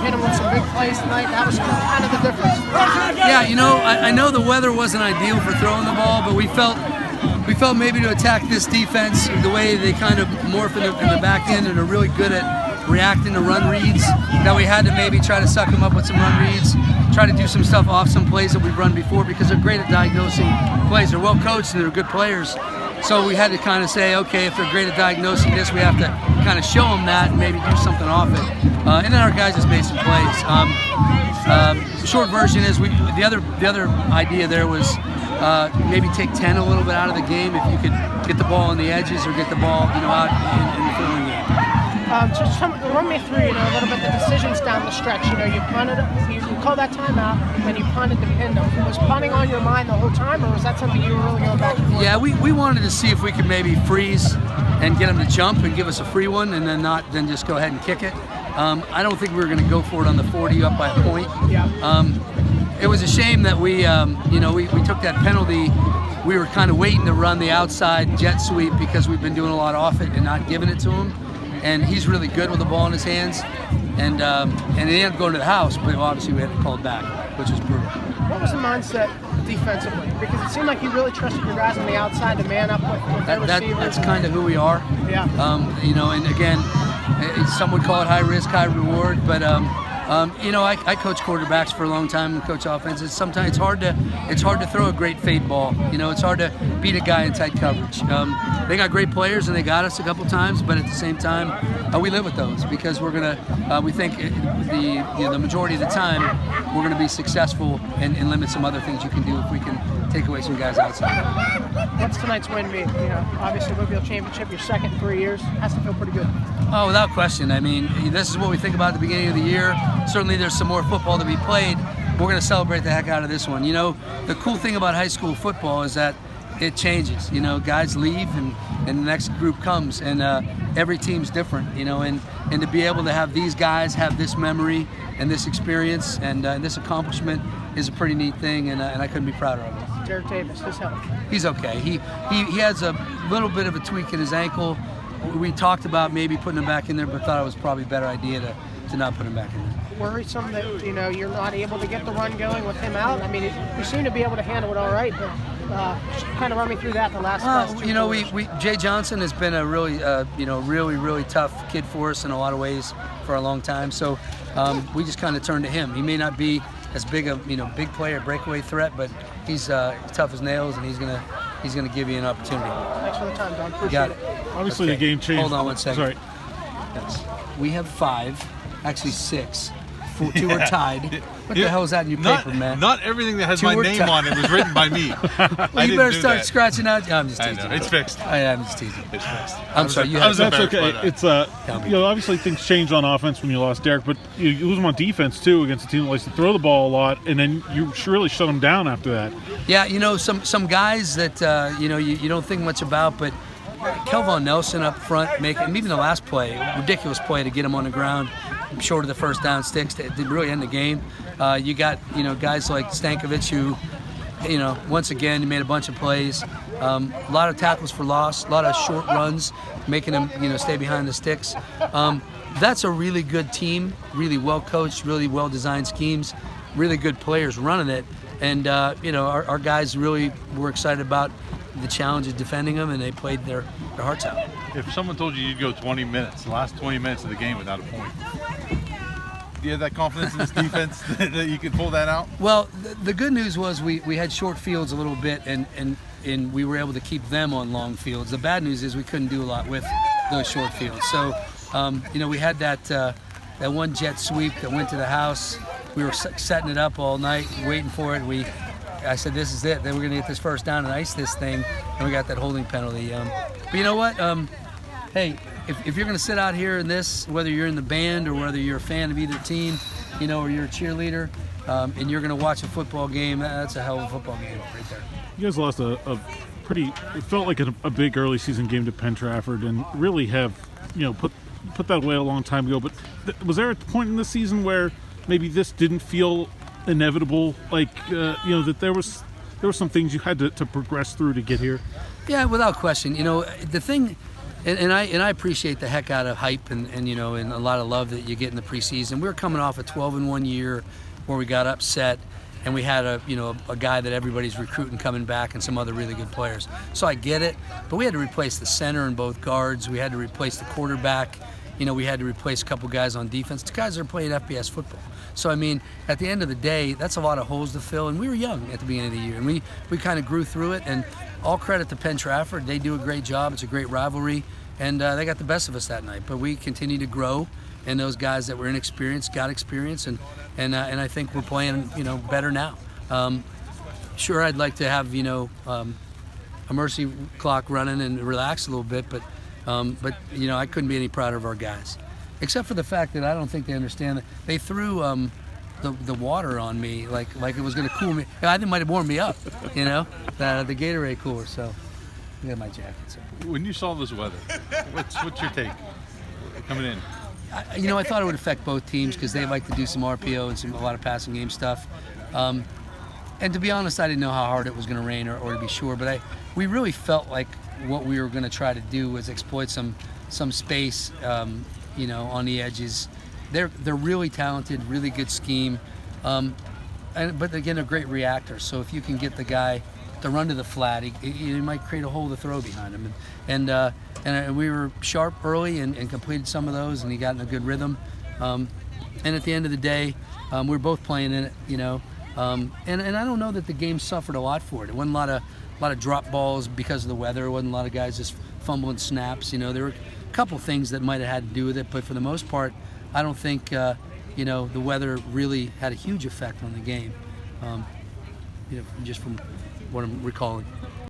hit him with some big plays tonight. That was kind of the difference. Yeah, I know the weather wasn't ideal for throwing the ball, but we felt maybe to attack this defense the way they kind of morph in the back end and are really good at reacting to run reads, that we had to maybe try to suck them up with some run reads, try to do some stuff off some plays that we've run before, because they're great at diagnosing plays. They're well coached and they're good players. So we had to kind of say, okay, if they're great at diagnosing this, we have to kind of show them that and maybe do something off it. And then our guys just made some plays. Short version is the other idea there was maybe take 10 a little bit out of the game if you could get the ball on the edges or get the ball out in the filling game. Just run me through, a little bit the decisions down the stretch. You punted, you called that timeout, and you punted to pin them. Was punting on your mind the whole time, or was that something you were really going back and forth? Yeah, we wanted to see if we could maybe freeze and get them to jump and give us a free one, and then just go ahead and kick it. I don't think we were going to go for it on the 40 up by a point. Yeah. It was a shame that we took that penalty. We were kind of waiting to run the outside jet sweep because we've been doing a lot off it and not giving it to him. And he's really good with the ball in his hands. And he ended up going to the house, but obviously we had to call it back, which was brutal. What was the mindset defensively? Because it seemed like you really trusted your guys on the outside to man up with their receivers. That's kind of who we are. Yeah. And again, some would call it high risk, high reward, but I coach quarterbacks for a long time and coach offenses. Sometimes it's hard to throw a great fade ball. It's hard to beat a guy in tight coverage. They got great players and they got us a couple times, but at the same time, we live with those because we're gonna. We think the majority of the time we're gonna be successful and limit some other things you can do if we can take away some guys outside. What's tonight's win mean? Obviously WPIAL championship, your second in 3 years, has to feel pretty good. Oh, without question. I mean, this is what we think about at the beginning of the year. Certainly there's some more football to be played. We're going to celebrate the heck out of this one. The cool thing about high school football is that it changes. Guys leave and the next group comes, and every team's different, and to be able to have these guys have this memory and this experience and this accomplishment is a pretty neat thing, and I couldn't be prouder of him. Derek Davis, his health. He's okay. He has a little bit of a tweak in his ankle. We talked about maybe putting him back in there, but thought it was probably a better idea to not put him back in there. Worrisome that you're not able to get the run going with him out. I mean, you seem to be able to handle it all right, but just kind of run me through that the last. Jay Johnson has been a really really tough kid for us in a lot of ways for a long time. So we just kind of turned to him. He may not be as big a big player, breakaway threat, but he's tough as nails, and he's gonna give you an opportunity. Thanks for the time, Don. Appreciate it. Obviously, the game changed. Hold on one second. Sorry. Yes. We have 5, actually 6. 2 are tied. What the hell is that in your paper, man? Not everything that has my name on it was written by me. Well, you better start scratching out. I'm just teasing. It's fixed. I'm just teasing. It's fixed. I'm sorry. That's okay. It's obviously things changed on offense when you lost Derek, but you lose him on defense too against a team that likes to throw the ball a lot, and then you really shut them down after that. Yeah, some guys that you don't think much about, but Kelvon Nelson up front making even the last play, ridiculous play to get him on the ground, short of the first down sticks to really end the game. You got guys like Stankovic who, once again he made a bunch of plays, a lot of tackles for loss, a lot of short runs, making them stay behind the sticks. That's a really good team, really well coached, really well designed schemes, really good players running it, and our guys really were excited about the challenge of defending them, and they played their hearts out. If someone told you you'd go 20 minutes, the last 20 minutes of the game without a point, do you have that confidence in this defense that you could pull that out? Well, the good news was we had short fields a little bit, and we were able to keep them on long fields. The bad news is we couldn't do a lot with those short fields. So, we had that one jet sweep that went to the house. We were setting it up all night, waiting for it. I said, this is it. Then we're going to get this first down and ice this thing. And we got that holding penalty. But you know what? Hey, if you're going to sit out here in this, whether you're in the band or whether you're a fan of either team, or you're a cheerleader, and you're going to watch a football game, that's a hell of a football game right there. You guys lost a pretty, it felt like a big early season game to Penn Trafford, and really have, put that away a long time ago. But was there a point in the season where maybe this didn't feel inevitable, that there were some things you had to progress through to get here? Yeah, without question. The thing And I appreciate the heck out of hype and you know, and a lot of love that you get in the preseason. We were coming off a 12-1 year where we got upset, and we had a guy that everybody's recruiting coming back and some other really good players. So I get it, but we had to replace the center and both guards. We had to replace the quarterback. You know, we had to replace a couple guys on defense. The guys that are playing FBS football. So, I mean, at the end of the day, that's a lot of holes to fill. And we were young at the beginning of the year. And we kind of grew through it. And all credit to Penn Trafford. They do a great job. It's a great rivalry. And they got the best of us that night. But we continue to grow. And those guys that were inexperienced got experience. And I think we're playing, you know, better now. Sure, I'd like to have, you know, a mercy clock running and relax a little bit. But you know, I couldn't be any prouder of our guys, except for the fact that I don't think they understand that they threw the water on me like it was going to cool me. I think it might have warmed me up, you know, the Gatorade cooler. So I got my jacket. So. When you saw this weather, what's your take coming in? You know, I thought it would affect both teams because they like to do some RPO and a lot of passing game stuff. And to be honest, I didn't know how hard it was going to rain or to be sure, but we really felt like what we were going to try to do was exploit some space, you know, on the edges. They're really talented, really good scheme, but again, a great reactor. So if you can get the guy to run to the flat, he might create a hole to throw behind him. And we were sharp early and completed some of those, and he got in a good rhythm. And at the end of the day, we were both playing in it, you know. And I don't know that the game suffered a lot for it. It wasn't a lot of drop balls because of the weather. It wasn't a lot of guys just fumbling snaps. You know, there were a couple things that might have had to do with it, but for the most part, I don't think you know, the weather really had a huge effect on the game. You know, just from what I'm recalling.